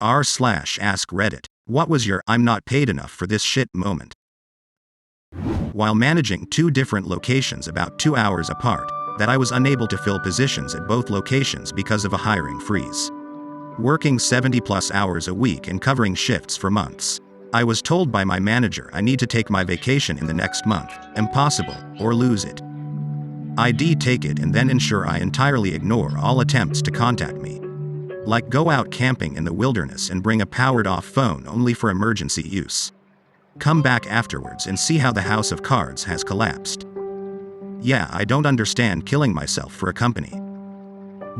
r/askReddit. What was your "I'm not paid enough for this shit" moment? While managing 2 different locations about 2 hours apart, that I was unable to fill positions at both locations because of a hiring freeze. Working 70+ hours a week and covering shifts for months. I was told by my manager I need to take my vacation in the next month, impossible, or lose it. I'd take it and then ensure I entirely ignore all attempts to contact me. Like go out camping in the wilderness and bring a powered-off phone only for emergency use. Come back afterwards and see how the house of cards has collapsed. Yeah, I don't understand killing myself for a company.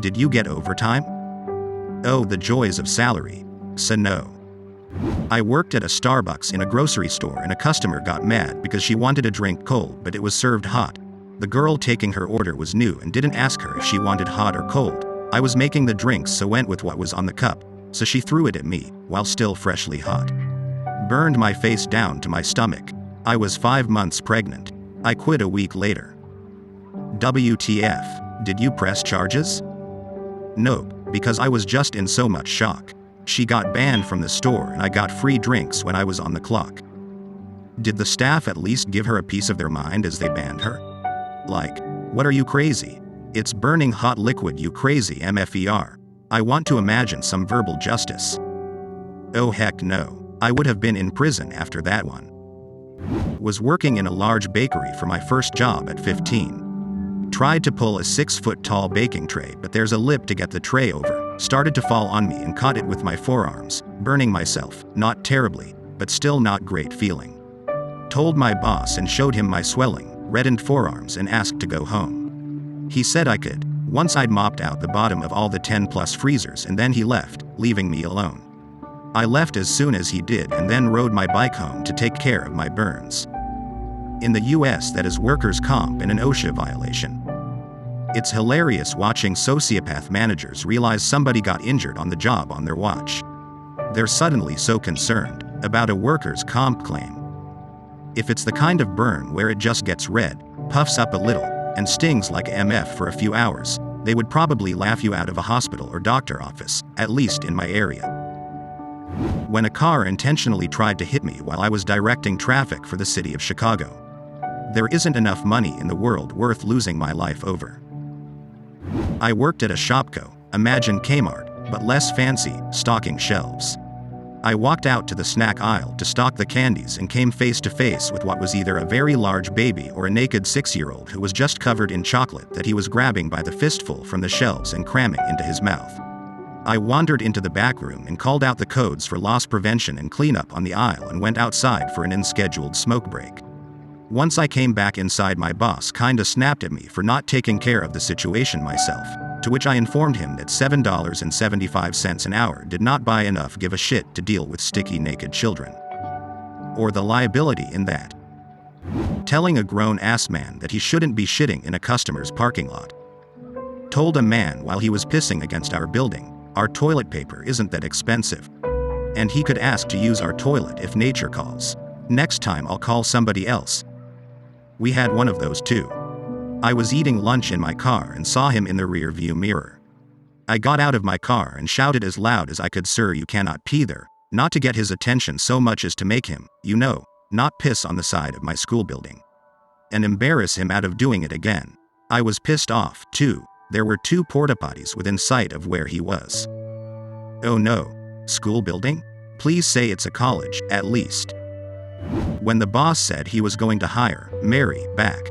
Did you get overtime? Oh, the joys of salary. So no. I worked at a Starbucks in a grocery store and a customer got mad because she wanted a drink cold but it was served hot. The girl taking her order was new and didn't ask her if she wanted hot or cold. I was making the drinks so went with what was on the cup, so she threw it at me, while still freshly hot. Burned my face down to my stomach. I was 5 months pregnant. I quit a week later. WTF, did you press charges? Nope, because I was just in so much shock. She got banned from the store and I got free drinks when I was on the clock. Did the staff at least give her a piece of their mind as they banned her? Like, what are you crazy? It's burning hot liquid, you crazy mfer. I want to imagine some verbal justice. Oh heck no. I would have been in prison after that one. Was working in a large bakery for my first job at 15. Tried to pull a 6-foot-tall baking tray, but there's a lip to get the tray over. Started to fall on me and caught it with my forearms, burning myself, not terribly, but still not great feeling. Told my boss and showed him my swelling, reddened forearms and asked to go home. He said I could, once I'd mopped out the bottom of all the 10+ freezers, and then he left, leaving me alone. I left as soon as he did and then rode my bike home to take care of my burns. In the US, that is workers' comp and an OSHA violation. It's hilarious watching sociopath managers realize somebody got injured on the job on their watch. They're suddenly so concerned about a workers' comp claim. If it's the kind of burn where it just gets red, puffs up a little, and stings like MF for a few hours, they would probably laugh you out of a hospital or doctor office, at least in my area. When a car intentionally tried to hit me while I was directing traffic for the city of Chicago. There isn't enough money in the world worth losing my life over. I worked at a Shopko, imagine Kmart, but less fancy, stocking shelves. I walked out to the snack aisle to stock the candies and came face to face with what was either a very large baby or a naked 6-year-old who was just covered in chocolate that he was grabbing by the fistful from the shelves and cramming into his mouth. I wandered into the back room and called out the codes for loss prevention and cleanup on the aisle and went outside for an unscheduled smoke break. Once I came back inside, my boss kinda snapped at me for not taking care of the situation myself, to which I informed him that $7.75 an hour did not buy enough give a shit to deal with sticky naked children. Or the liability in that. Telling a grown-ass man that he shouldn't be shitting in a customer's parking lot. Told a man while he was pissing against our building, our toilet paper isn't that expensive. And he could ask to use our toilet if nature calls. Next time I'll call somebody else. We had one of those too. I was eating lunch in my car and saw him in the rear view mirror. I got out of my car and shouted as loud as I could, "Sir, you cannot pee there," not to get his attention so much as to make him, not piss on the side of my school building. And embarrass him out of doing it again. I was pissed off, too. There were 2 porta potties within sight of where he was. Oh no. School building? Please say it's a college, at least. When the boss said he was going to hire Mary back.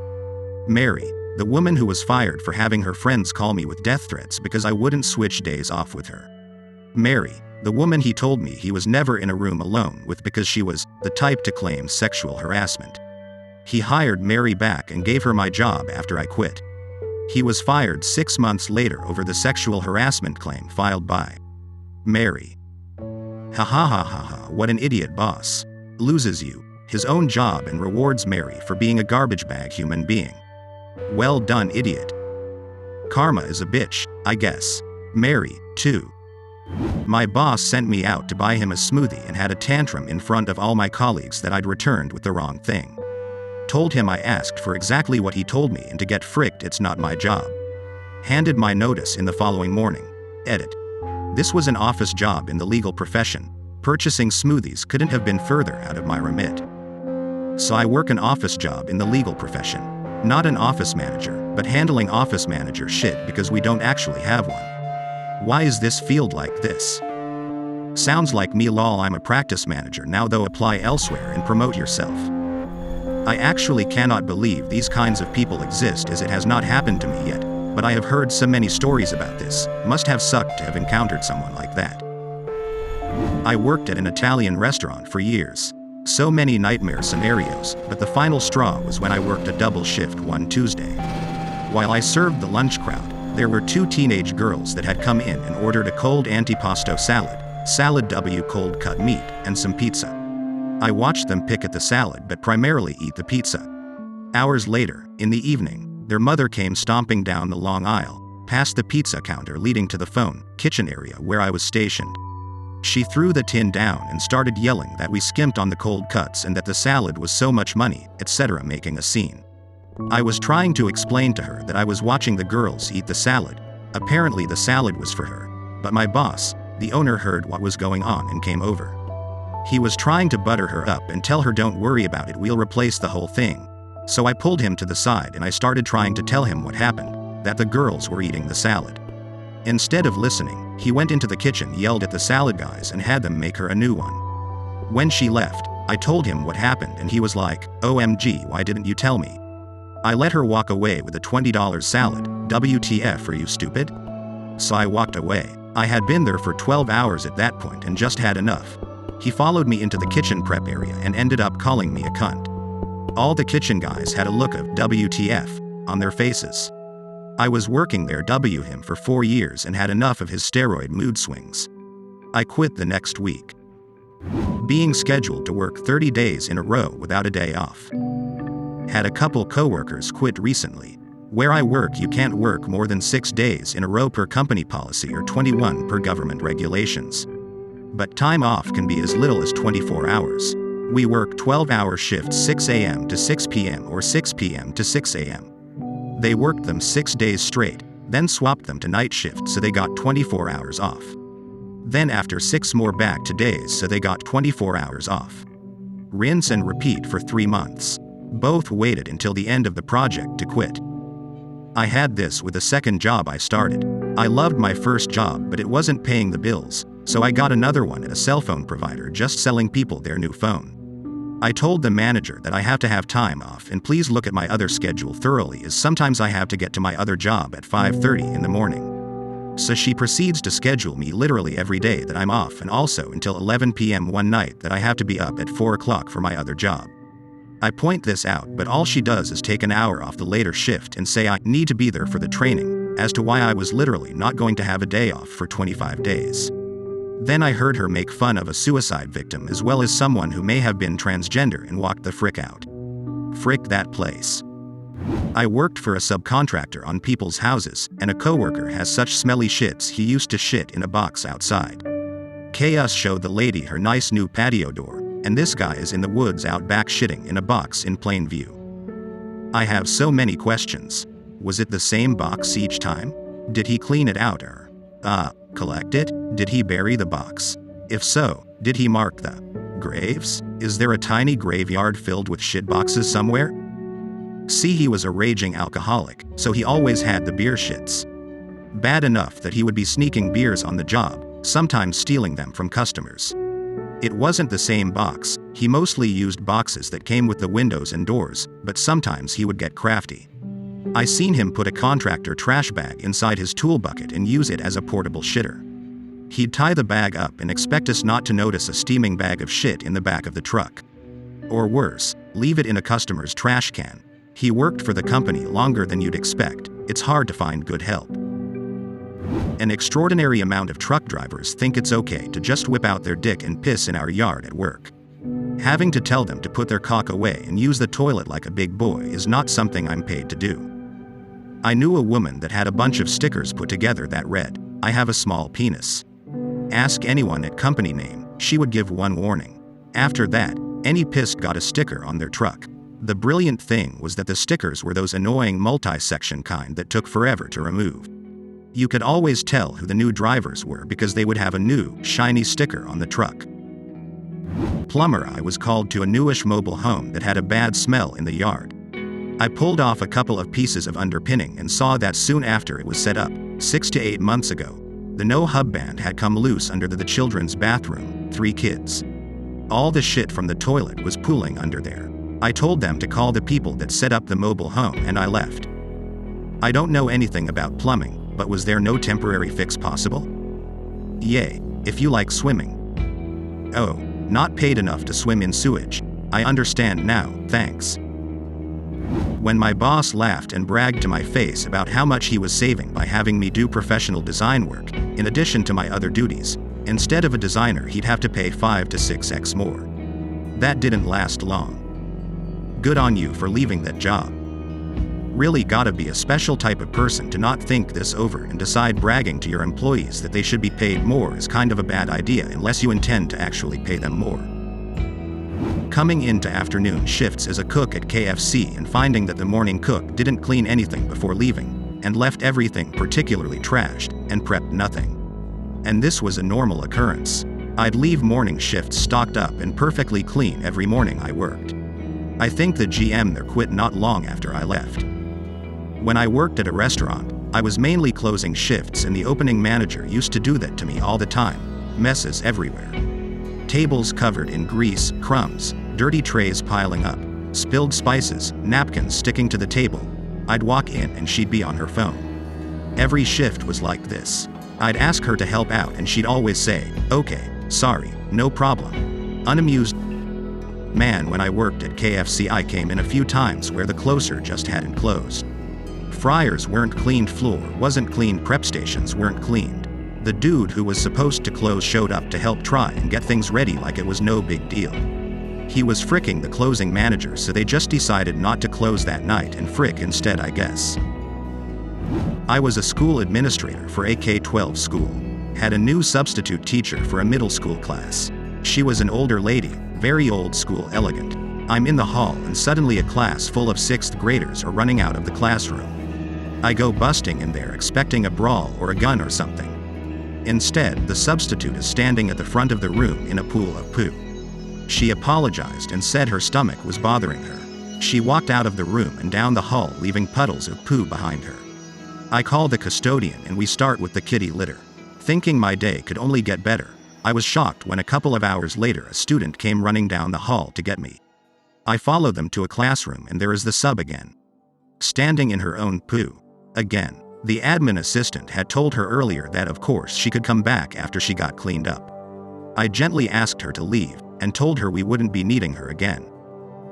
Mary, the woman who was fired for having her friends call me with death threats because I wouldn't switch days off with her. Mary, the woman he told me he was never in a room alone with because she was the type to claim sexual harassment. He hired Mary back and gave her my job after I quit. He was fired 6 months later over the sexual harassment claim filed by Mary. Ha ha ha ha ha, what an idiot boss. Loses you, his own job, and rewards Mary for being a garbage bag human being. Well done, idiot. Karma is a bitch, I guess. Mary, too. My boss sent me out to buy him a smoothie and had a tantrum in front of all my colleagues that I'd returned with the wrong thing. Told him I asked for exactly what he told me and to get fricked, it's not my job. Handed my notice in the following morning. Edit. This was an office job in the legal profession. Purchasing smoothies couldn't have been further out of my remit. So I work an office job in the legal profession. Not an office manager, but handling office manager shit because we don't actually have one. Why is this field like this? Sounds like me lol. I'm a practice manager now though. Apply elsewhere and promote yourself. I actually cannot believe these kinds of people exist, as it has not happened to me yet, but I have heard so many stories about this. Must have sucked to have encountered someone like that. I worked at an Italian restaurant for years. So many nightmare scenarios, but the final straw was when I worked a double shift one Tuesday. While I served the lunch crowd, there were two teenage girls that had come in and ordered a cold antipasto salad W cold cut meat, and some pizza. I watched them pick at the salad but primarily eat the pizza. Hours later, in the evening, their mother came stomping down the long aisle, past the pizza counter leading to the kitchen area where I was stationed. She threw the tin down and started yelling that we skimped on the cold cuts and that the salad was so much money, etc., making a scene. I was trying to explain to her that I was watching the girls eat the salad. Apparently the salad was for her. But my boss, the owner, heard what was going on and came over. He was trying to butter her up and tell her don't worry about it, we'll replace the whole thing. So I pulled him to the side and I started trying to tell him what happened, that the girls were eating the salad. Instead of listening, he went into the kitchen, yelled at the salad guys and had them make her a new one. When she left, I told him what happened and he was like, OMG, why didn't you tell me? I let her walk away with a $20 salad. WTF, are you stupid? So I walked away. I had been there for 12 hours at that point and just had enough. He followed me into the kitchen prep area and ended up calling me a cunt. All the kitchen guys had a look of WTF on their faces. I was working there him for 4 years and had enough of his steroid mood swings. I quit the next week. Being scheduled to work 30 days in a row without a day off. Had a couple coworkers quit recently. Where I work, you can't work more than 6 days in a row per company policy or 21 per government regulations. But time off can be as little as 24 hours. We work 12-hour shifts, 6 a.m. to 6 p.m. or 6 p.m. to 6 a.m. They worked them 6 days straight, then swapped them to night shifts so they got 24 hours off. Then after 6 more back to days so they got 24 hours off. Rinse and repeat for 3 months. Both waited until the end of the project to quit. I had this with the second job I started. I loved my first job, but it wasn't paying the bills, so I got another one at a cell phone provider, just selling people their new phone. I told the manager that I have to have time off and please look at my other schedule thoroughly, as sometimes I have to get to my other job at 5:30 in the morning. So she proceeds to schedule me literally every day that I'm off, and also until 11 p.m. one night that I have to be up at 4 o'clock for my other job. I point this out, but all she does is take an hour off the later shift and say I need to be there for the training, as to why I was literally not going to have a day off for 25 days. Then I heard her make fun of a suicide victim as well as someone who may have been transgender and walked the frick out. Frick that place. I worked for a subcontractor on people's houses, and a coworker has such smelly shits he used to shit in a box outside. Chaos showed the lady her nice new patio door, and this guy is in the woods out back shitting in a box in plain view. I have so many questions. Was it the same box each time? Did he clean it out or collect it? Did he bury the box? If so, did he mark the graves? Is there a tiny graveyard filled with shit boxes somewhere? See, he was a raging alcoholic, so he always had the beer shits. Bad enough that he would be sneaking beers on the job, sometimes stealing them from customers. It wasn't the same box. He mostly used boxes that came with the windows and doors, but sometimes he would get crafty. I seen him put a contractor trash bag inside his tool bucket and use it as a portable shitter. He'd tie the bag up and expect us not to notice a steaming bag of shit in the back of the truck. Or worse, leave it in a customer's trash can. He worked for the company longer than you'd expect. It's hard to find good help. An extraordinary amount of truck drivers think it's okay to just whip out their dick and piss in our yard at work. Having to tell them to put their cock away and use the toilet like a big boy is not something I'm paid to do. I knew a woman that had a bunch of stickers put together that read, "I have a small penis." Ask anyone at company name, she would give one warning. After that, any pissed got a sticker on their truck. The brilliant thing was that the stickers were those annoying multi-section kind that took forever to remove. You could always tell who the new drivers were because they would have a new, shiny sticker on the truck. Plumber. I was called to a newish mobile home that had a bad smell in the yard. I pulled off a couple of pieces of underpinning and saw that soon after it was set up, 6 to 8 months ago, the no hub band had come loose under the children's bathroom, 3 kids. All the shit from the toilet was pooling under there. I told them to call the people that set up the mobile home and I left. I don't know anything about plumbing, but was there no temporary fix possible? Yay, if you like swimming. Oh, not paid enough to swim in sewage. I understand now, thanks. When my boss laughed and bragged to my face about how much he was saving by having me do professional design work, in addition to my other duties, instead of a designer he'd have to pay 5 to 6x more. That didn't last long. Good on you for leaving that job. Really gotta be a special type of person to not think this over and decide bragging to your employees that they should be paid more is kind of a bad idea unless you intend to actually pay them more. Coming into afternoon shifts as a cook at KFC and finding that the morning cook didn't clean anything before leaving, and left everything particularly trashed, and prepped nothing. And this was a normal occurrence. I'd leave morning shifts stocked up and perfectly clean every morning I worked. I think the GM there quit not long after I left. When I worked at a restaurant, I was mainly closing shifts and the opening manager used to do that to me all the time. Messes everywhere. Tables covered in grease, crumbs, dirty trays piling up, spilled spices, napkins sticking to the table. I'd walk in and she'd be on her phone. Every shift was like this. I'd ask her to help out and she'd always say, "Okay, sorry, no problem." Unamused. Man, when I worked at KFC I came in a few times where the closer just hadn't closed. Fryers weren't cleaned, floor wasn't cleaned, prep stations weren't cleaned. The dude who was supposed to close showed up to help try and get things ready like it was no big deal. He was fricking the closing manager, so they just decided not to close that night and frick instead, I guess. I was a school administrator for a K-12 school. Had a new substitute teacher for a middle school class. She was an older lady, very old school, elegant. I'm in the hall and suddenly a class full of 6th graders are running out of the classroom. I go busting in there expecting a brawl or a gun or something. Instead, the substitute is standing at the front of the room in a pool of poo. She apologized and said her stomach was bothering her. She walked out of the room and down the hall, leaving puddles of poo behind her. I call the custodian and we start with the kitty litter. Thinking my day could only get better, I was shocked when a couple of hours later a student came running down the hall to get me. I follow them to a classroom and there is the sub again. Standing in her own poo. Again. The admin assistant had told her earlier that of course she could come back after she got cleaned up. I gently asked her to leave, and told her we wouldn't be needing her again.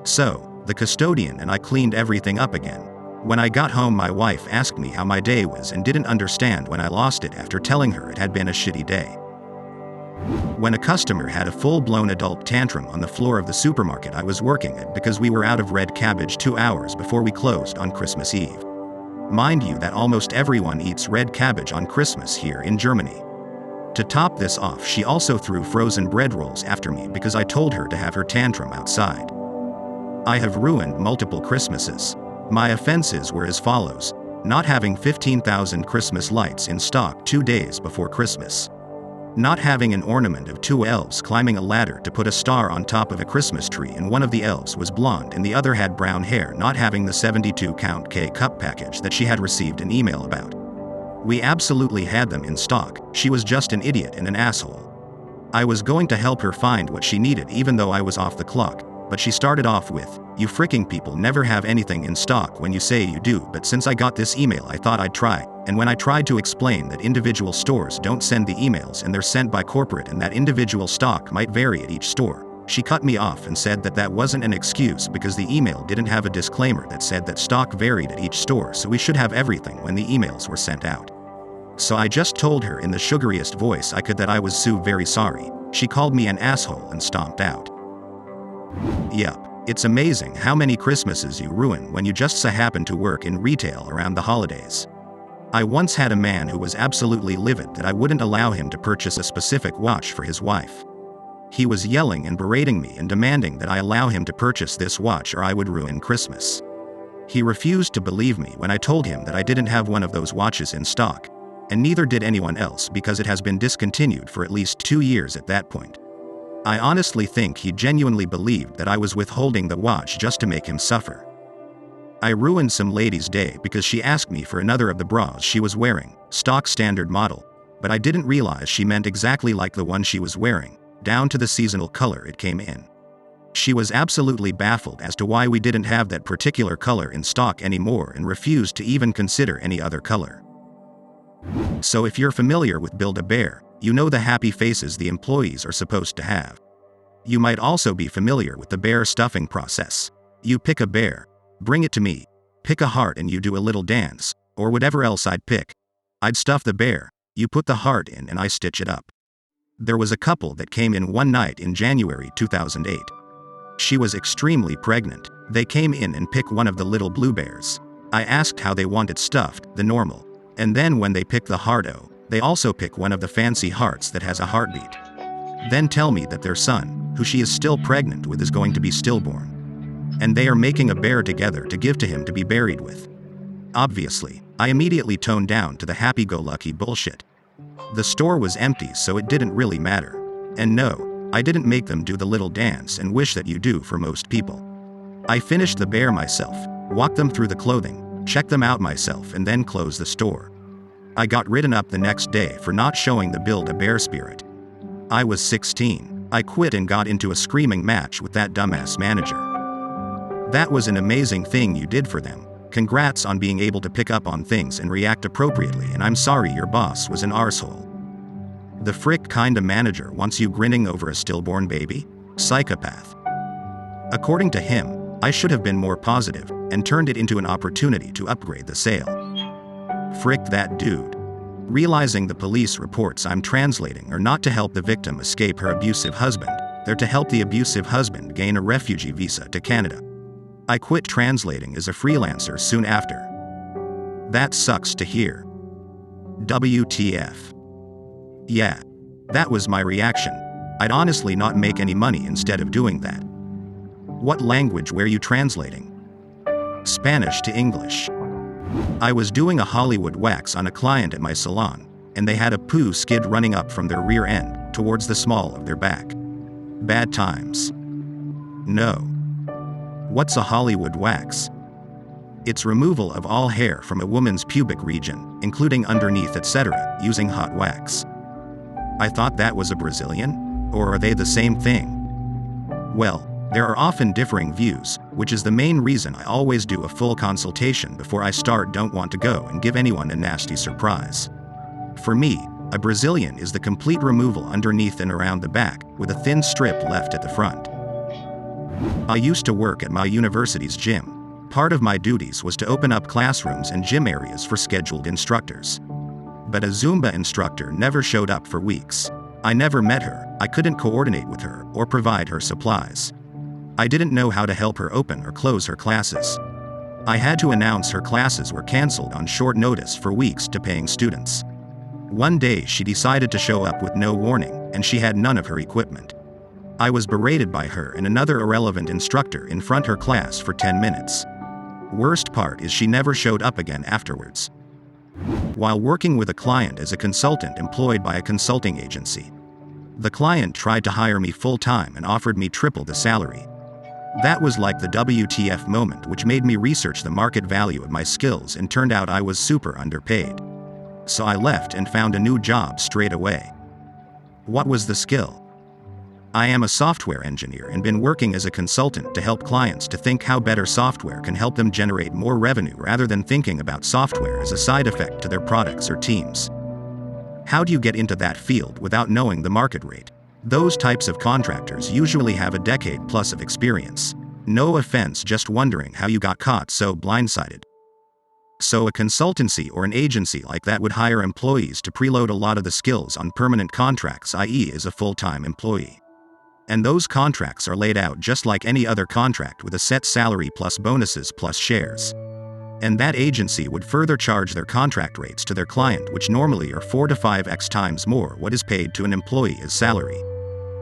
So, the custodian and I cleaned everything up again. When I got home my wife asked me how my day was and didn't understand when I lost it after telling her it had been a shitty day. When a customer had a full-blown adult tantrum on the floor of the supermarket I was working at because we were out of red cabbage 2 hours before we closed on Christmas Eve. Mind you that almost everyone eats red cabbage on Christmas here in Germany. To top this off, she also threw frozen bread rolls after me because I told her to have her tantrum outside. I have ruined multiple Christmases. My offenses were as follows: not having 15,000 Christmas lights in stock 2 days before Christmas. Not having an ornament of 2 elves climbing a ladder to put a star on top of a Christmas tree and one of the elves was blonde and the other had brown hair. Not having the 72-count K-cup package that she had received an email about. We absolutely had them in stock, she was just an idiot and an asshole. I was going to help her find what she needed even though I was off the clock, but she started off with, "You fricking people never have anything in stock when you say you do, but since I got this email I thought I'd try." And when I tried to explain that individual stores don't send the emails and they're sent by corporate and that individual stock might vary at each store, she cut me off and said that that wasn't an excuse because the email didn't have a disclaimer that said that stock varied at each store, so we should have everything when the emails were sent out. So I just told her in the sugariest voice I could that I was so very sorry. She called me an asshole and stomped out. Yup, it's amazing how many Christmases you ruin when you just so happen to work in retail around the holidays. I once had a man who was absolutely livid that I wouldn't allow him to purchase a specific watch for his wife. He was yelling and berating me and demanding that I allow him to purchase this watch or I would ruin Christmas. He refused to believe me when I told him that I didn't have one of those watches in stock. and neither did anyone else because it has been discontinued for at least 2 years at that point. I honestly think he genuinely believed that I was withholding the watch just to make him suffer. I ruined some lady's day because she asked me for another of the bras she was wearing, stock standard model, but I didn't realize she meant exactly like the one she was wearing, down to the seasonal color it came in. She was absolutely baffled as to why we didn't have that particular color in stock anymore and refused to even consider any other color. So if you're familiar with Build-A-Bear, you know the happy faces the employees are supposed to have. You might also be familiar with the bear stuffing process. You pick a bear, bring it to me, pick a heart and you do a little dance, or whatever else I'd pick. I'd stuff the bear, you put the heart in and I stitch it up. There was a couple that came in one night in January 2008. She was extremely pregnant. They came in and picked one of the little blue bears. I asked how they wanted stuffed, the normal. And then when they pick the heart-o, they also pick one of the fancy hearts that has a heartbeat. Then tell me that their son, who she is still pregnant with, is going to be stillborn. And they are making a bear together to give to him to be buried with. Obviously, I immediately toned down to the happy-go-lucky bullshit. The store was empty, so it didn't really matter. And no, I didn't make them do the little dance and wish that you do for most people. I finished the bear myself, walked them through the clothing, checked them out myself and then closed the store. I got written up the next day for not showing the Build-A-Bear spirit. I was 16. I quit and got into a screaming match with that dumbass manager. That was an amazing thing you did for them. Congrats on being able to pick up on things and react appropriately, and I'm sorry your boss was an arsehole. The frick kinda manager wants you grinning over a stillborn baby? Psychopath. According to him, I should have been more positive and turned it into an opportunity to upgrade the sale. Frick that dude. Realizing the police reports I'm translating are not to help the victim escape her abusive husband, they're to help the abusive husband gain a refugee visa to Canada. I quit translating as a freelancer soon after. That sucks to hear. WTF. Yeah. That was my reaction. I'd honestly not make any money instead of doing that. What language were you translating? Spanish to English. I was doing a Hollywood wax on a client at my salon, and they had a poo skid running up from their rear end towards the small of their back. Bad times. No. What's a Hollywood wax? It's removal of all hair from a woman's pubic region, including underneath, etc., using hot wax. I thought that was a Brazilian? Or are they the same thing? Well, there are often differing views, which is the main reason I always do a full consultation before I start. Don't want to go and give anyone a nasty surprise. For me, a Brazilian is the complete removal underneath and around the back, with a thin strip left at the front. I used to work at my university's gym. Part of my duties was to open up classrooms and gym areas for scheduled instructors. But a Zumba instructor never showed up for weeks. I never met her, I couldn't coordinate with her or provide her supplies. I didn't know how to help her open or close her classes. I had to announce her classes were canceled on short notice for weeks to paying students. One day she decided to show up with no warning, and she had none of her equipment. I was berated by her and another irrelevant instructor in front of her class for 10 minutes. Worst part is she never showed up again afterwards. While working with a client as a consultant employed by a consulting agency, the client tried to hire me full-time and offered me triple the salary. That was like the WTF moment, which made me research the market value of my skills and turned out I was super underpaid. So I left and found a new job straight away. What was the skill? I am a software engineer and been working as a consultant to help clients to think how better software can help them generate more revenue rather than thinking about software as a side effect to their products or teams. How do you get into that field without knowing the market rate? Those types of contractors usually have a decade plus of experience. No offense, just wondering how you got caught so blindsided. So a consultancy or an agency like that would hire employees to preload a lot of the skills on permanent contracts, i.e. as a full-time employee. And those contracts are laid out just like any other contract with a set salary plus bonuses plus shares. And that agency would further charge their contract rates to their client, which normally are 4 to 5x times more what is paid to an employee as salary.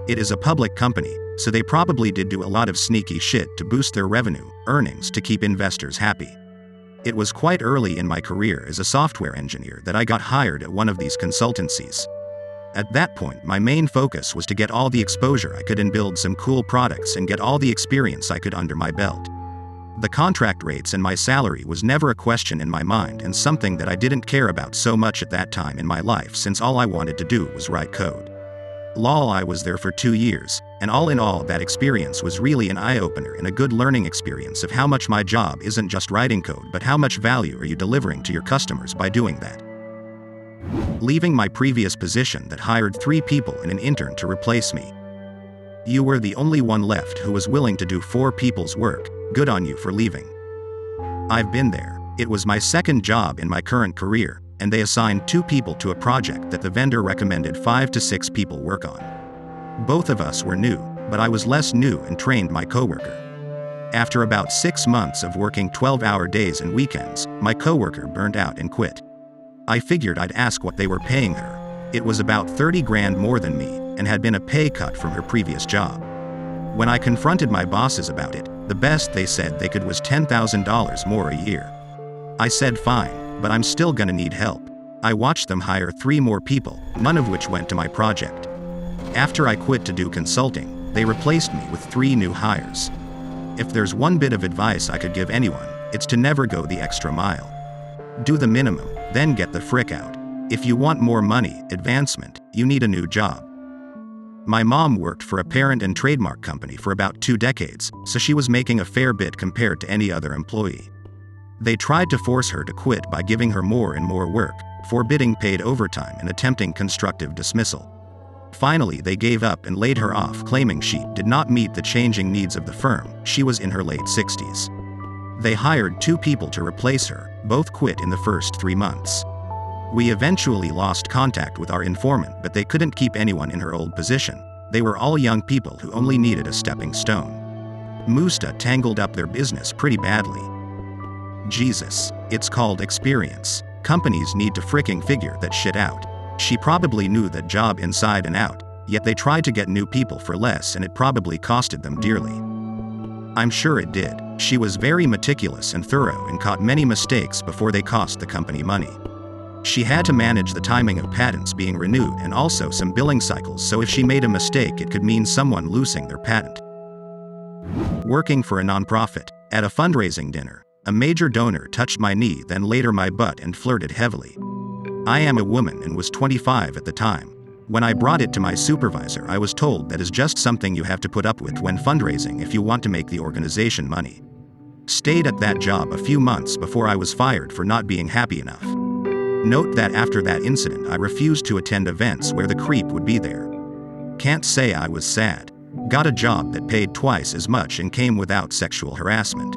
It is a public company, so they probably did do a lot of sneaky shit to boost their revenue, earnings to keep investors happy. It was quite early in my career as a software engineer that I got hired at one of these consultancies. At that point, my main focus was to get all the exposure I could and build some cool products and get all the experience I could under my belt. The contract rates and my salary was never a question in my mind, and something that I didn't care about so much at that time in my life, since all I wanted to do was write code. Lol, I was there for 2 years, and all in all that experience was really an eye-opener and a good learning experience of how much my job isn't just writing code, but how much value are you delivering to your customers by doing that. Leaving my previous position that hired 3 people and an intern to replace me. You were the only one left who was willing to do 4 people's work. Good on you for leaving. I've been there. It was my second job in my current career, and they assigned 2 people to a project that the vendor recommended 5 to 6 people work on. Both of us were new, but I was less new and trained my coworker. After about 6 months of working 12-hour days and weekends, my coworker burned out and quit. I figured I'd ask what they were paying her. It was about 30 grand more than me, and had been a pay cut from her previous job. When I confronted my bosses about it, the best they said they could was $10,000 more a year. I said fine, but I'm still gonna need help. I watched them hire 3 more people, none of which went to my project. After I quit to do consulting, they replaced me with 3 new hires. If there's one bit of advice I could give anyone, it's to never go the extra mile. Do the minimum, then get the frick out. If you want more money, advancement, you need a new job. My mom worked for a parent and trademark company for about 2 decades, so she was making a fair bit compared to any other employee. They tried to force her to quit by giving her more and more work, forbidding paid overtime and attempting constructive dismissal. Finally, they gave up and laid her off, claiming she did not meet the changing needs of the firm. She was in her late 60s. They hired 2 people to replace her, both quit in the first 3 months. We eventually lost contact with our informant, but they couldn't keep anyone in her old position. They were all young people who only needed a stepping stone. Musta tangled up their business pretty badly. Jesus, it's called experience. Companies need to fricking figure that shit out. She probably knew that job inside and out, yet they tried to get new people for less, and it probably costed them dearly. I'm sure it did. She was very meticulous and thorough and caught many mistakes before they cost the company money. She had to manage the timing of patents being renewed and also some billing cycles, so if she made a mistake it could mean someone losing their patent. Working for a nonprofit. At a fundraising dinner, a major donor touched my knee, then later my butt, and flirted heavily. I am a woman and was 25 at the time. When I brought it to my supervisor, I was told that is just something you have to put up with when fundraising if you want to make the organization money. Stayed at that job a few months before I was fired for not being happy enough. Note that after that incident I refused to attend events where the creep would be there. Can't say I was sad. Got a job that paid twice as much and came without sexual harassment.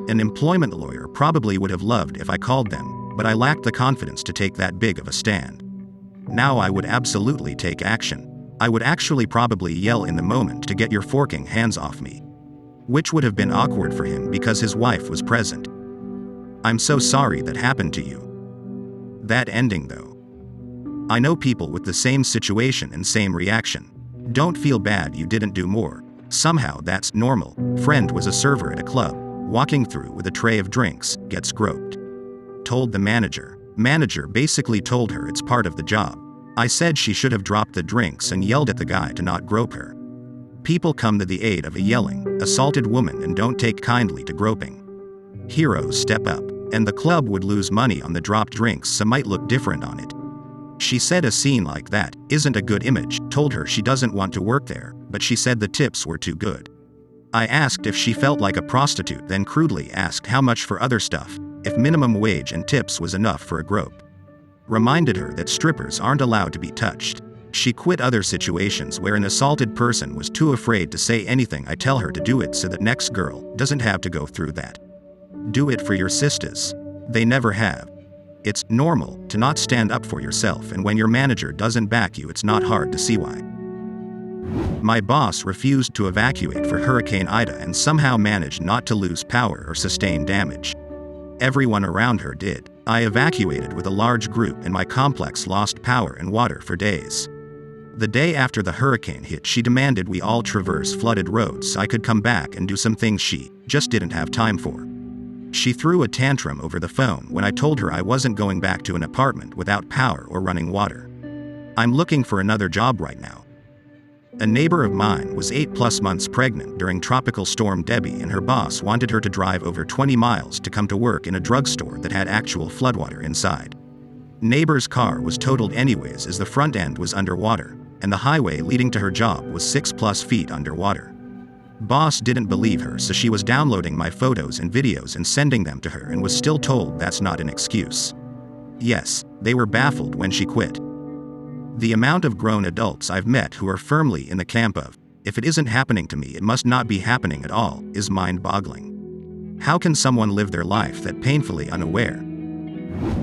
An employment lawyer probably would have loved if I called them, but I lacked the confidence to take that big of a stand. Now I would absolutely take action. I would actually probably yell in the moment to get your forking hands off me. Which would have been awkward for him because his wife was present. I'm so sorry that happened to you. That ending though. I know people with the same situation and same reaction. Don't feel bad you didn't do more. Somehow that's normal. Friend was a server at a club, walking through with a tray of drinks, gets groped. Told the manager. Manager basically told her it's part of the job. I said she should have dropped the drinks and yelled at the guy to not grope her. People come to the aid of a yelling, assaulted woman and don't take kindly to groping. Heroes step up. And the club would lose money on the dropped drinks, so might look different on it. She said a scene like that isn't a good image, told her she doesn't want to work there, but she said the tips were too good. I asked if she felt like a prostitute, then crudely asked how much for other stuff, if minimum wage and tips was enough for a grope. Reminded her that strippers aren't allowed to be touched. She quit other situations where an assaulted person was too afraid to say anything. I tell her to do it so that next girl doesn't have to go through that. Do it for your sisters. They never have. It's normal to not stand up for yourself, and when your manager doesn't back you, it's not hard to see why. My boss refused to evacuate for Hurricane Ida and somehow managed not to lose power or sustain damage. Everyone around her did. I evacuated with a large group and my complex lost power and water for days. The day after the hurricane hit, she demanded we all traverse flooded roads so I could come back and do some things she just didn't have time for. She threw a tantrum over the phone when I told her I wasn't going back to an apartment without power or running water. I'm looking for another job right now. A neighbor of mine was 8+ months pregnant during Tropical Storm Debbie, and her boss wanted her to drive over 20 miles to come to work in a drugstore that had actual floodwater inside. Neighbor's car was totaled anyways as the front end was underwater, and the highway leading to her job was 6+ feet underwater. Boss didn't believe her, so she was downloading my photos and videos and sending them to her, and was still told that's not an excuse. Yes, they were baffled when she quit. The amount of grown adults I've met who are firmly in the camp of, if it isn't happening to me, it must not be happening at all, is mind-boggling. How can someone live their life that painfully unaware?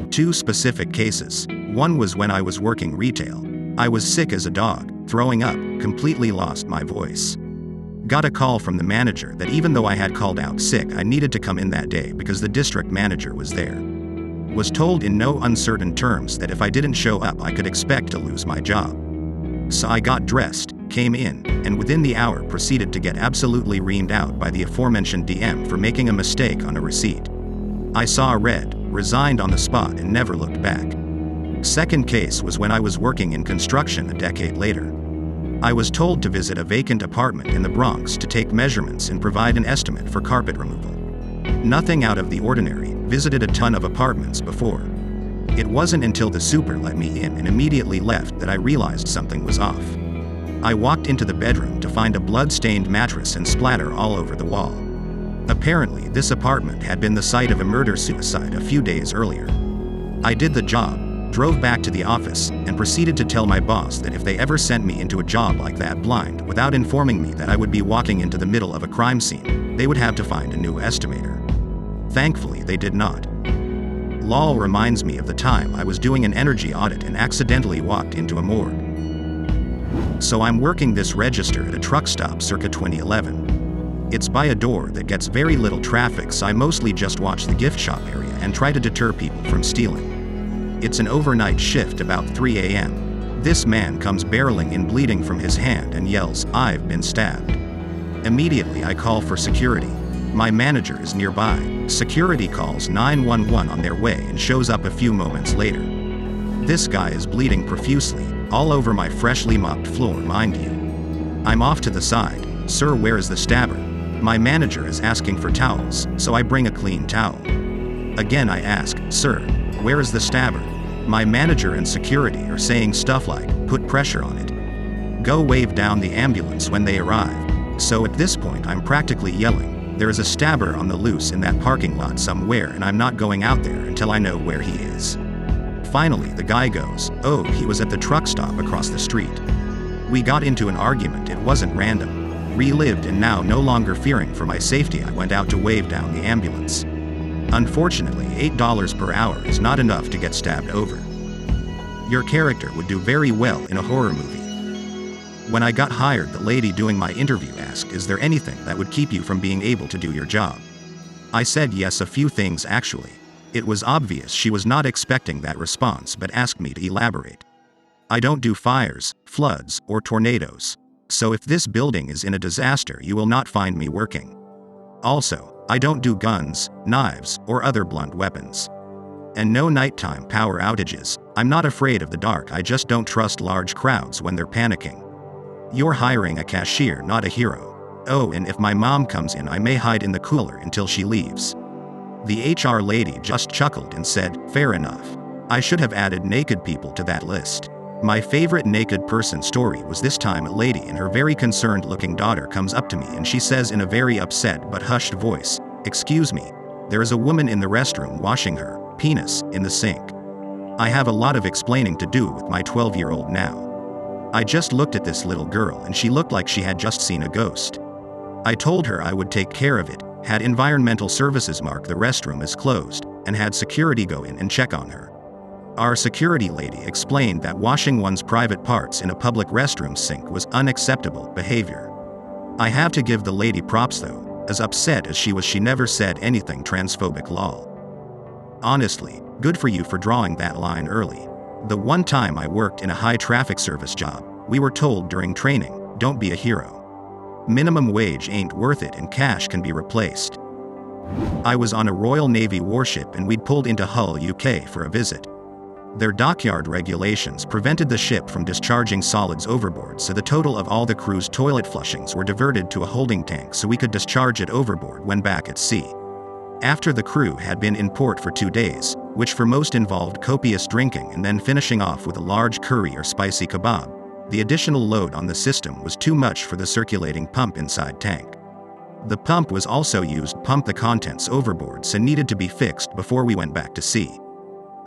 2 specific cases. One was when I was working retail. I was sick as a dog, throwing up, completely lost my voice. Got a call from the manager that even though I had called out sick, I needed to come in that day because the district manager was there. Was told in no uncertain terms that if I didn't show up, I could expect to lose my job. So I got dressed, came in, and within the hour proceeded to get absolutely reamed out by the aforementioned DM for making a mistake on a receipt. I saw red, resigned on the spot, and never looked back. Second case was when I was working in construction a decade later. I was told to visit a vacant apartment in the Bronx to take measurements and provide an estimate for carpet removal. Nothing out of the ordinary, visited a ton of apartments before. It wasn't until the super let me in and immediately left that I realized something was off. I walked into the bedroom to find a blood-stained mattress and splatter all over the wall. Apparently, this apartment had been the site of a murder-suicide a few days earlier. I did the job, drove back to the office, and proceeded to tell my boss that if they ever sent me into a job like that blind without informing me that I would be walking into the middle of a crime scene, they would have to find a new estimator. Thankfully, they did not. Lol reminds me of the time I was doing an energy audit and accidentally walked into a morgue. So I'm working this register at a truck stop circa 2011. It's by a door that gets very little traffic, so I mostly just watch the gift shop area and try to deter people from stealing. It's an overnight shift about 3 a.m. This man comes barreling in, bleeding from his hand, and yells, "I've been stabbed." Immediately I call for security. My manager is nearby. Security calls 911 on their way and shows up a few moments later. This guy is bleeding profusely, all over my freshly mopped floor, mind you. I'm off to the side. "Sir, where is the stabber?" My manager is asking for towels, so I bring a clean towel. Again I ask, "Sir, where is the stabber?" My manager and security are saying stuff like, "Put pressure on it. Go wave down the ambulance when they arrive." So at this point I'm practically yelling, "There is a stabber on the loose in that parking lot somewhere, and I'm not going out there until I know where he is." Finally the guy goes, "Oh, he was at the truck stop across the street." We got into an argument. It wasn't random. Relived, and now no longer fearing for my safety, I went out to wave down the ambulance. Unfortunately, $8 per hour is not enough to get stabbed over. Your character would do very well in a horror movie. When I got hired, the lady doing my interview asked, "Is there anything that would keep you from being able to do your job?" I said yes, a few things actually. It was obvious she was not expecting that response, but asked me to elaborate. I don't do fires, floods, or tornadoes. So if this building is in a disaster, you will not find me working. Also, I don't do guns, knives, or other blunt weapons. And no nighttime power outages. I'm not afraid of the dark, I just don't trust large crowds when they're panicking. You're hiring a cashier, not a hero. Oh, and if my mom comes in, I may hide in the cooler until she leaves. The HR lady just chuckled and said, "Fair enough. I should have added naked people to that list." My favorite naked person story was this time a lady and her very concerned looking daughter comes up to me and she says in a very upset but hushed voice, "Excuse me, there is a woman in the restroom washing her penis in the sink." I have a lot of explaining to do with my 12-year-old now. I just looked at this little girl and she looked like she had just seen a ghost. I told her I would take care of it, had environmental services mark the restroom as closed, and had security go in and check on her. Our security lady explained that washing one's private parts in a public restroom sink was unacceptable behavior. I have to give the lady props though, as upset as she was, she never said anything transphobic, lol. Honestly, good for you for drawing that line early. The one time I worked in a high traffic service job, we were told during training, "Don't be a hero. Minimum wage ain't worth it and cash can be replaced." I was on a Royal Navy warship and we'd pulled into Hull, UK for a visit. Their dockyard regulations prevented the ship from discharging solids overboard, so the total of all the crew's toilet flushings were diverted to a holding tank so we could discharge it overboard when back at sea. After the crew had been in port for 2 days, which for most involved copious drinking and then finishing off with a large curry or spicy kebab, the additional load on the system was too much for the circulating pump inside tank. The pump was also used to pump the contents overboard, so needed to be fixed before we went back to sea.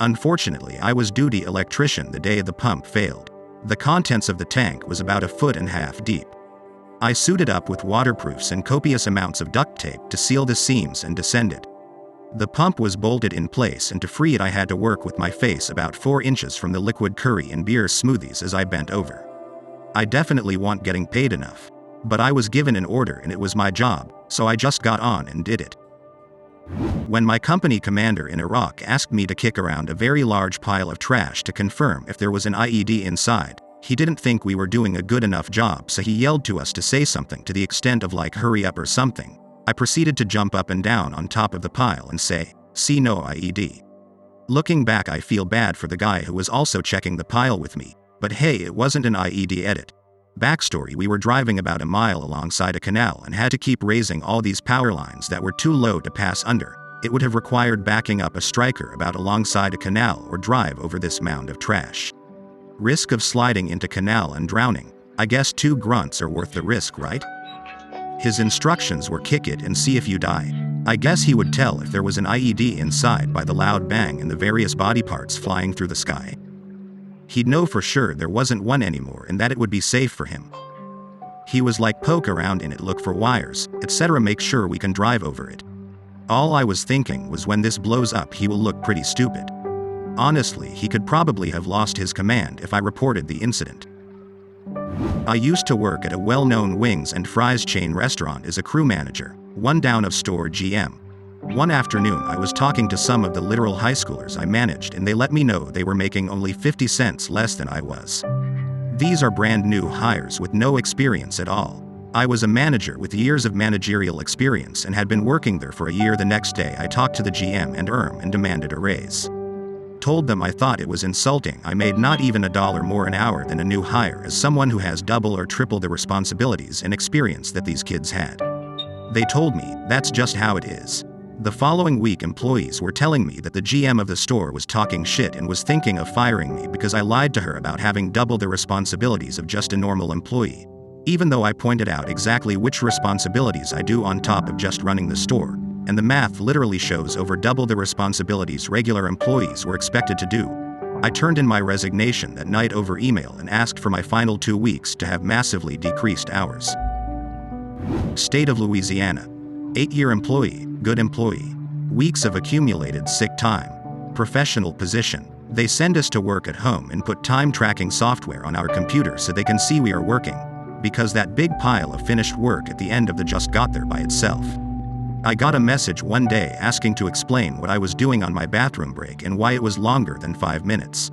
Unfortunately, I was duty electrician the day the pump failed. The contents of the tank was about 1.5 feet deep. I suited up with waterproofs and copious amounts of duct tape to seal the seams and descended. The pump was bolted in place, and to free it I had to work with my face about 4 inches from the liquid curry and beer smoothies as I bent over. I definitely wasn't getting paid enough. But I was given an order and it was my job, so I just got on and did it. When my company commander in Iraq asked me to kick around a very large pile of trash to confirm if there was an IED inside, he didn't think we were doing a good enough job, so he yelled to us to say something to the extent of like hurry up or something. I proceeded to jump up and down on top of the pile and say, "See, no IED." Looking back, I feel bad for the guy who was also checking the pile with me, but hey, it wasn't an IED edit. Backstory: we were driving about a mile alongside a canal and had to keep raising all these power lines that were too low to pass under. It would have required backing up a striker about alongside a canal or drive over this mound of trash. Risk of sliding into canal and drowning. I guess 2 grunts are worth the risk, right? His instructions were kick it and see if you die. I guess he would tell if there was an IED inside by the loud bang and the various body parts flying through the sky. He'd know for sure there wasn't one anymore and that it would be safe for him. He was like, poke around in it, look for wires, etc., make sure we can drive over it. All I was thinking was, when this blows up he will look pretty stupid. Honestly, he could probably have lost his command if I reported the incident. I used to work at a well-known wings and fries chain restaurant as a crew manager, one down of store GM. One afternoon I was talking to some of the literal high schoolers I managed, and they let me know they were making only 50 cents less than I was. These are brand new hires with no experience at all. I was a manager with years of managerial experience and had been working there for a year. The next day I talked to the GM and and demanded a raise. Told them I thought it was insulting I made not even $1 more an hour than a new hire, as someone who has double or triple the responsibilities and experience that these kids had. They told me, that's just how it is. The following week employees were telling me that the GM of the store was talking shit and was thinking of firing me because I lied to her about having double the responsibilities of just a normal employee. Even though I pointed out exactly which responsibilities I do on top of just running the store, and the math literally shows over double the responsibilities regular employees were expected to do. I turned in my resignation that night over email and asked for my final 2 weeks to have massively decreased hours. State of Louisiana. 8-year employee, good employee. Weeks of accumulated sick time. Professional position. They send us to work at home and put time tracking software on our computer so they can see we are working, because that big pile of finished work at the end of the just got there by itself. I got a message one day asking to explain what I was doing on my bathroom break and why it was longer than 5 minutes.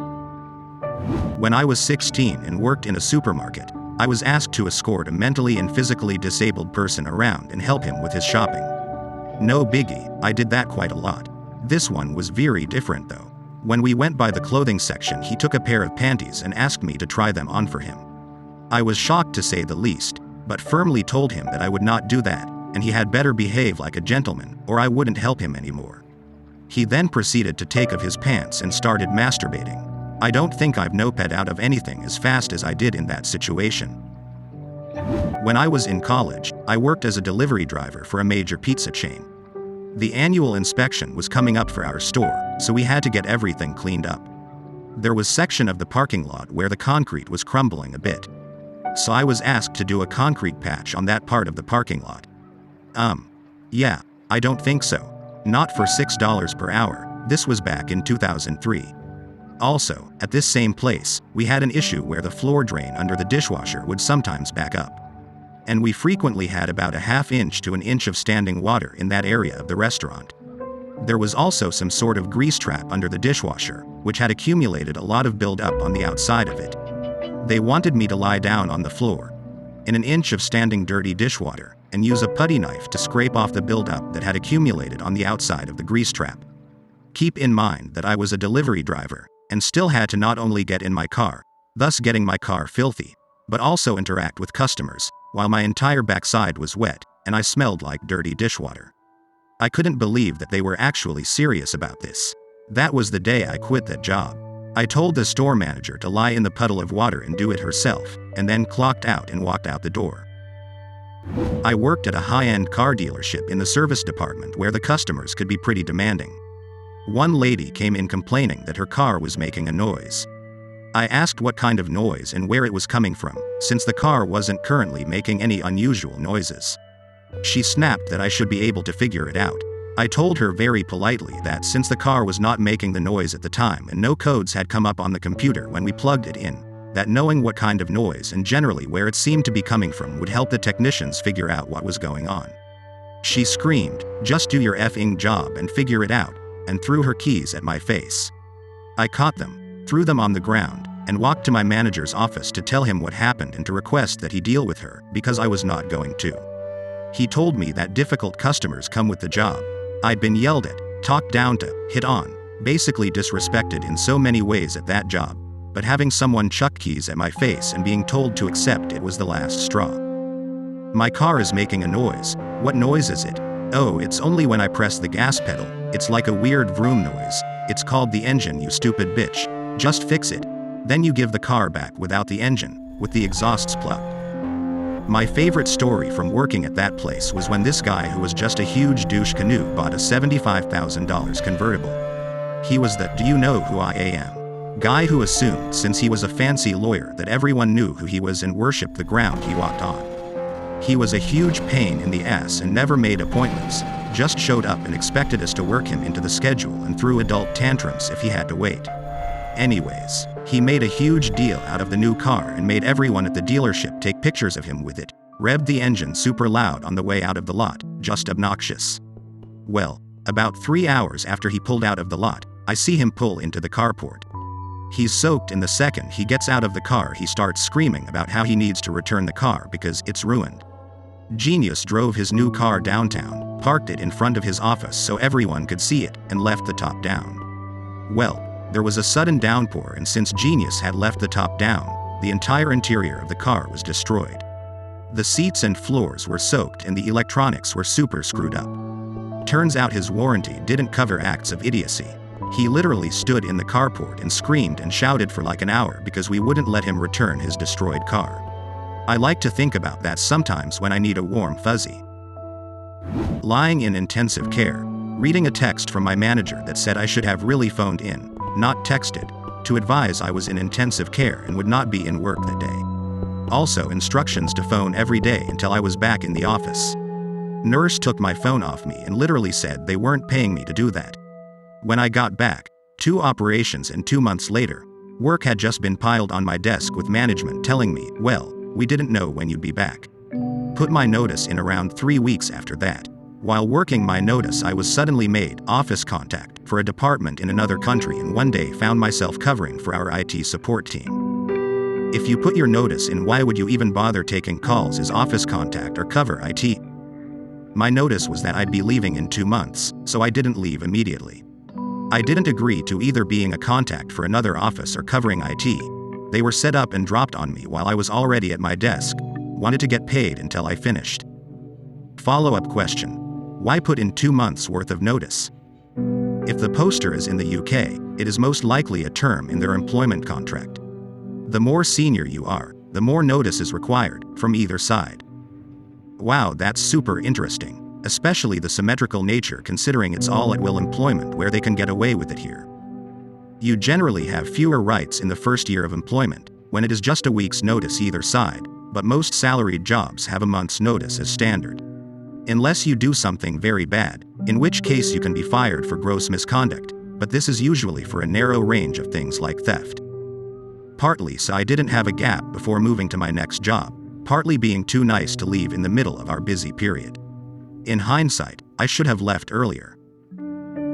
When I was 16 and worked in a supermarket, I was asked to escort a mentally and physically disabled person around and help him with his shopping. No biggie, I did that quite a lot. This one was very different though. When we went by the clothing section, he took a pair of panties and asked me to try them on for him. I was shocked to say the least, but firmly told him that I would not do that, and he had better behave like a gentleman, or I wouldn't help him anymore. He then proceeded to take off his pants and started masturbating. I don't think I've noped out of anything as fast as I did in that situation. When I was in college, I worked as a delivery driver for a major pizza chain. The annual inspection was coming up for our store, so we had to get everything cleaned up. There was a section of the parking lot where the concrete was crumbling a bit. So I was asked to do a concrete patch on that part of the parking lot. Yeah, I don't think so. Not for $6 per hour. This was back in 2003. Also, at this same place, we had an issue where the floor drain under the dishwasher would sometimes back up. And we frequently had about a ½ inch to an inch of standing water in that area of the restaurant. There was also some sort of grease trap under the dishwasher, which had accumulated a lot of build-up on the outside of it. They wanted me to lie down on the floor. in an inch of standing dirty dishwater, and use a putty knife to scrape off the buildup that had accumulated on the outside of the grease trap. Keep in mind that I was a delivery driver, and still had to not only get in my car, thus getting my car filthy, but also interact with customers, while my entire backside was wet, and I smelled like dirty dishwater. I couldn't believe that they were actually serious about this. That was the day I quit that job. I told the store manager to lie in the puddle of water and do it herself, and then clocked out and walked out the door. I worked at a high-end car dealership in the service department where the customers could be pretty demanding. One lady came in complaining that her car was making a noise. I asked what kind of noise and where it was coming from, since the car wasn't currently making any unusual noises. She snapped that I should be able to figure it out. I told her very politely that since the car was not making the noise at the time and no codes had come up on the computer when we plugged it in, that knowing what kind of noise and generally where it seemed to be coming from would help the technicians figure out what was going on. She screamed, "Just do your effing job and figure it out," and threw her keys at my face. I caught them, threw them on the ground, and walked to my manager's office to tell him what happened and to request that he deal with her, because I was not going to. He told me that difficult customers come with the job. I'd been yelled at, talked down to, hit on, basically disrespected in so many ways at that job, but having someone chuck keys at my face and being told to accept it was the last straw. My car is making a noise. What noise is it? Oh, it's only when I press the gas pedal. It's like a weird vroom noise. It's called the engine, you stupid bitch. Just fix it. Then you give the car back without the engine, with the exhausts plugged. My favorite story from working at that place was when this guy who was just a huge douche canoe bought a $75,000 convertible. He was the "do you know who I am" guy who assumed since he was a fancy lawyer that everyone knew who he was and worshipped the ground he walked on. He was a huge pain in the ass and never made appointments, just showed up and expected us to work him into the schedule and threw adult tantrums if he had to wait. Anyways, he made a huge deal out of the new car and made everyone at the dealership take pictures of him with it, revved the engine super loud on the way out of the lot, just obnoxious. Well, about 3 hours after he pulled out of the lot, I see him pull into the carport. He's soaked, and the second he gets out of the car he starts screaming about how he needs to return the car because it's ruined. Genius drove his new car downtown, parked it in front of his office so everyone could see it, and left the top down. Well, there was a sudden downpour, and since Genius had left the top down, the entire interior of the car was destroyed. The seats and floors were soaked and the electronics were super screwed up. Turns out his warranty didn't cover acts of idiocy. He literally stood in the carport and screamed and shouted for like an hour because we wouldn't let him return his destroyed car. I like to think about that sometimes when I need a warm fuzzy. Lying in intensive care, reading a text from my manager that said I should have really phoned in, not texted, to advise I was in intensive care and would not be in work that day. Also instructions to phone every day until I was back in the office. Nurse took my phone off me and literally said they weren't paying me to do that. When I got back, 2 operations and 2 months later, work had just been piled on my desk with management telling me, well, we didn't know when you'd be back. Put my notice in around 3 weeks after that. While working my notice, I was suddenly made office contact for a department in another country, and one day found myself covering for our IT support team. If you put your notice in, why would you even bother taking calls as office contact or cover IT? My notice was that I'd be leaving in 2 months, so I didn't leave immediately. I didn't agree to either being a contact for another office or covering IT. They were set up and dropped on me while I was already at my desk. Wanted to get paid until I finished. Follow-up question. Why put in 2 months worth of notice? If the poster is in the UK, it is most likely a term in their employment contract. The more senior you are, the more notice is required, from either side. Wow, that's super interesting, especially the symmetrical nature considering it's all at will employment where they can get away with it here. You generally have fewer rights in the first year of employment, when it is just a week's notice either side, but most salaried jobs have a month's notice as standard. Unless you do something very bad, in which case you can be fired for gross misconduct, but this is usually for a narrow range of things like theft. Partly so I didn't have a gap before moving to my next job, partly being too nice to leave in the middle of our busy period. In hindsight, I should have left earlier.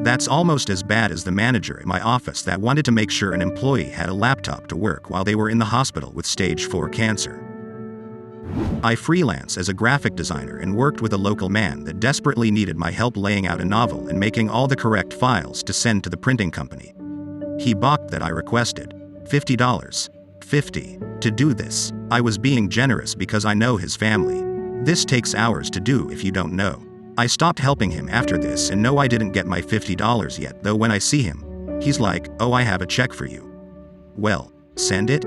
That's almost as bad as the manager at my office that wanted to make sure an employee had a laptop to work while they were in the hospital with stage 4 cancer. I freelance as a graphic designer and worked with a local man that desperately needed my help laying out a novel and making all the correct files to send to the printing company. He balked that I requested $50. To do this. I was being generous because I know his family. This takes hours to do if you don't know. I stopped helping him after this, and no, I didn't get my $50 yet, though when I see him, he's like, "Oh, I have a check for you." Well, send it?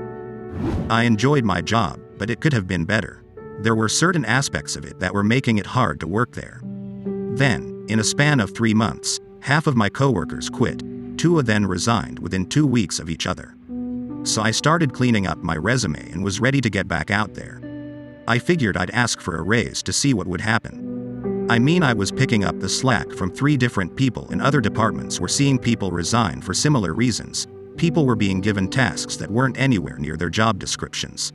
I enjoyed my job, but it could have been better. There were certain aspects of it that were making it hard to work there. Then, in a span of 3 months, half of my coworkers quit. 2 of them resigned within 2 weeks of each other. So I started cleaning up my resume and was ready to get back out there. I figured I'd ask for a raise to see what would happen. I mean, I was picking up the slack from 3 different people in other departments were seeing people resign for similar reasons. People were being given tasks that weren't anywhere near their job descriptions.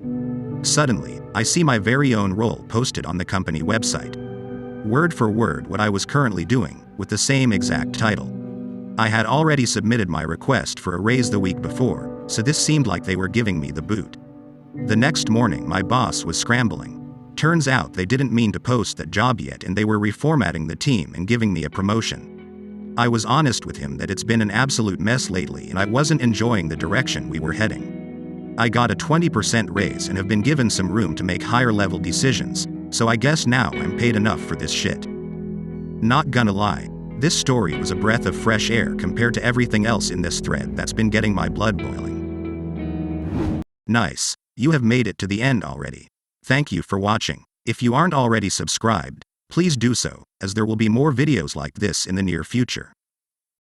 Suddenly, I see my very own role posted on the company website. Word for word what I was currently doing, with the same exact title. I had already submitted my request for a raise the week before, so this seemed like they were giving me the boot. The next morning, my boss was scrambling. Turns out they didn't mean to post that job yet, and they were reformatting the team and giving me a promotion. I was honest with him that it's been an absolute mess lately and I wasn't enjoying the direction we were heading. I got a 20% raise and have been given some room to make higher level decisions, so I guess now I'm paid enough for this shit. Not gonna lie, this story was a breath of fresh air compared to everything else in this thread that's been getting my blood boiling. Nice. You have made it to the end already. Thank you for watching. If you aren't already subscribed, please do so, as there will be more videos like this in the near future.